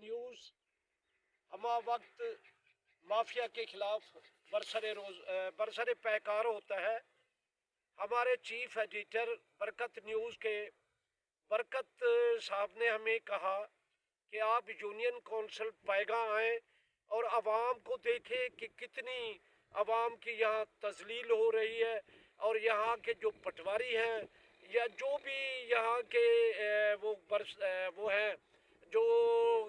News ہمہ وقت mafia کے خلاف برسر پیکار ہوتا ہے. ہمارے چیف ایڈیٹر برکت نیوز کے برکت صاحب نے ہمیں کہا کہ آپ یونین کونسل پیگاں آئیں اور عوام کو دیکھیں کہ کتنی عوام کی یہاں تذلیل ہو رہی ہے، اور یہاں کے جو پٹواری ہیں یا جو بھی یہاں کے وہ ہیں جو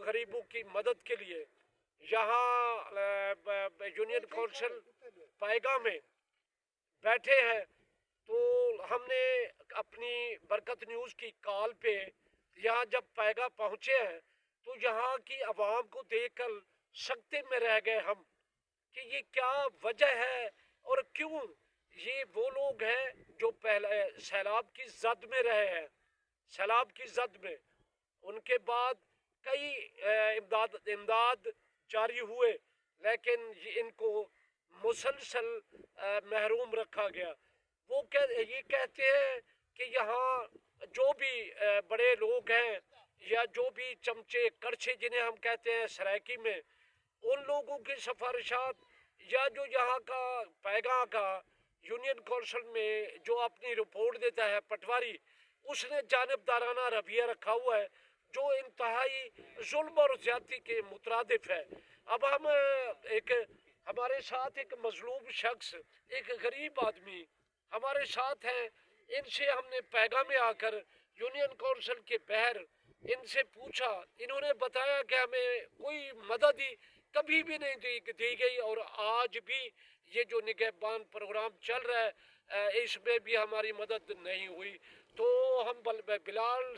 غریبوں کی مدد کے لیے یہاں یونین کونسل پیگاں میں بیٹھے ہیں. تو ہم نے اپنی برکت نیوز کی کال پہ یہاں جب پیگاں پہنچے ہیں تو یہاں کی عوام کو دیکھ کر سکتے میں رہ گئے ہم کہ یہ کیا وجہ ہے، اور کیوں یہ وہ لوگ ہیں جو پہلے سیلاب کی زد میں رہے ہیں. سیلاب کی زد میں ان کے بعد کئی امداد جاری ہوئے، لیکن ان کو مسلسل محروم رکھا گیا. وہ یہ کہتے ہیں کہ یہاں جو بھی بڑے لوگ ہیں یا جو بھی چمچے کڑچھے جنہیں ہم کہتے ہیں سرائکی میں، ان لوگوں کی سفارشات یا جو یہاں کا پیگاں کا یونین کونسل میں جو اپنی رپورٹ دیتا ہے پٹواری، اس نے جانبدارانہ رویہ رکھا ہوا ہے جو انتہائی ظلم اور زیادتی کے مترادف ہے. اب ہمارے ساتھ ایک مظلوم شخص، ایک غریب آدمی ہمارے ساتھ ہیں. ان سے ہم نے پیغام میں آ کر یونین کونسل کے بہر ان سے پوچھا. انہوں نے بتایا کہ ہمیں کوئی مدد ہی کبھی بھی نہیں دی گئی، اور آج بھی یہ جو نگہبان پروگرام چل رہا ہے اس میں بھی ہماری مدد نہیں ہوئی. تو ہم بلال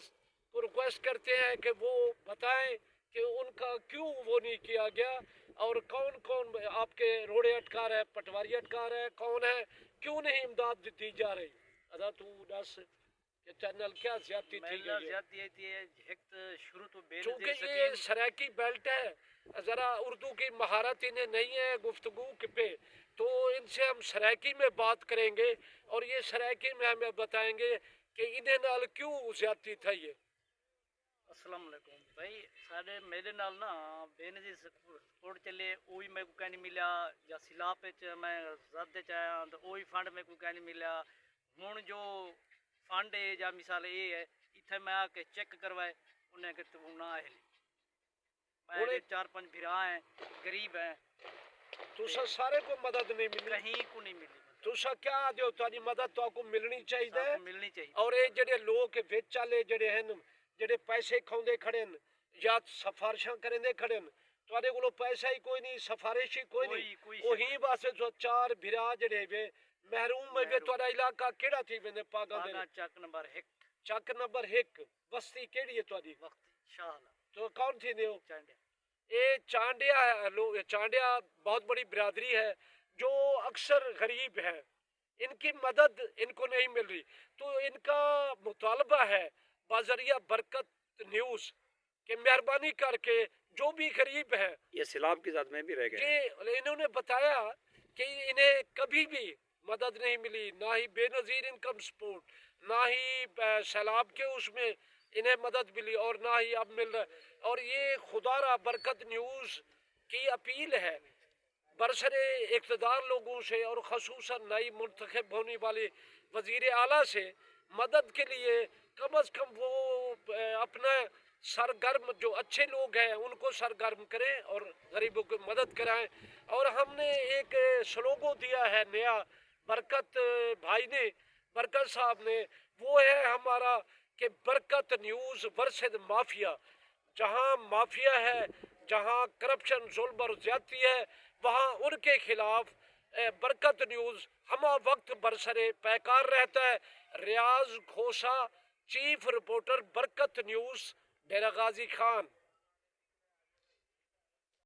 کو ریکویسٹ کرتے ہیں کہ وہ بتائیں کہ ان کا کیوں وہ نہیں کیا گیا، اور کون کون آپ کے روڑے اٹکار ہے، پٹواری اٹکار ہے، کون ہے، کیوں نہیں امداد دی جا رہی. ادا تو دس کہ چینل کیا زیادتی تھی چونکہ یہ سرائکی بیلٹ ہے، ذرا اردو کی مہارت انہیں نہیں ہے گفتگو پہ، تو ان سے ہم سرائکی میں بات کریں گے اور یہ سرائکی میں ہمیں بتائیں گے کہ انہیں نال کیوں زیادتی تھا. یہ السلام علیکم بھائی، سارے میرے نال نا بے نظیر سپورٹ چلے وہی میں کو کہیں نہیں ملیا، یا سیلاب میں زد چایا تو وہی فنڈ میں کو کہیں نہیں ملیا. ہوں جو فنڈ ہے یا مثال یہ ہے اتنے میں آ کے چیک کروائے انہیں کہ تو نہ ہے. میں 4-5 بھرا ہیں غریب ہیں، تو سارے کو مدد نہیں ملی، کہیں کو نہیں ملی. تو کیا دیو تاری مدد تو آپ کو ملنی چاہیے، ملنی چاہیے. اور یہ جڑے لوگ وچ والے جڑے ہیں جڑے پیسے کھاؤندے کھڑے یا سفارشاں کرندے کھڑے، تواڈے کولوں پیسہ ہی کوئی نہیں، سفارش ہی کوئی نہیں. وہی واسطے جو 4 بھرا جڑے وے محروم ہے. تواڈا علاقہ کیڑا تھی ویندے پاگاں دے؟ چک نمبر 1. چک نمبر 1 بستی کیڑی ہے تواڈی؟ شاہلا. تو کون تھی دیو؟ چانڈیا. یہ چانڈیا بہت بڑی برادری ہے جو اکثر غریب ہے، ان کی مدد ان کو نہیں مل رہی. تو ان کا مطالبہ ہے بذریعہ برکت نیوز کہ مہربانی کر کے جو بھی غریب ہے، یہ سیلاب کی زد میں بھی رہ گئے، انہوں نے بتایا کہ انہیں کبھی بھی مدد نہیں ملی، نہ ہی بے نظیر انکم سپورٹ، نہ ہی سیلاب کے اس میں انہیں مدد ملی، اور نہ ہی اب مل رہا. اور یہ خدا را برکت نیوز کی اپیل ہے برسر اقتدار لوگوں سے، اور خصوصاً نئی منتخب ہونے والے وزیر اعلیٰ سے، مدد کے لیے کم از کم وہ اپنا سرگرم جو اچھے لوگ ہیں ان کو سرگرم کریں اور غریبوں کو مدد کرائیں. اور ہم نے ایک سلوگو دیا ہے نیا برکت بھائی نے، برکت صاحب نے، وہ ہے ہمارا کہ برکت نیوز ورسد مافیا. جہاں مافیا ہے، جہاں کرپشن، ظلم اور زیادتی ہے، وہاں ان کے خلاف برکت نیوز ہمہ وقت برسر پیکار رہتا ہے. ریاض کھوسا، چیف رپورٹر برکت نیوز، ڈیرہ غازی خان.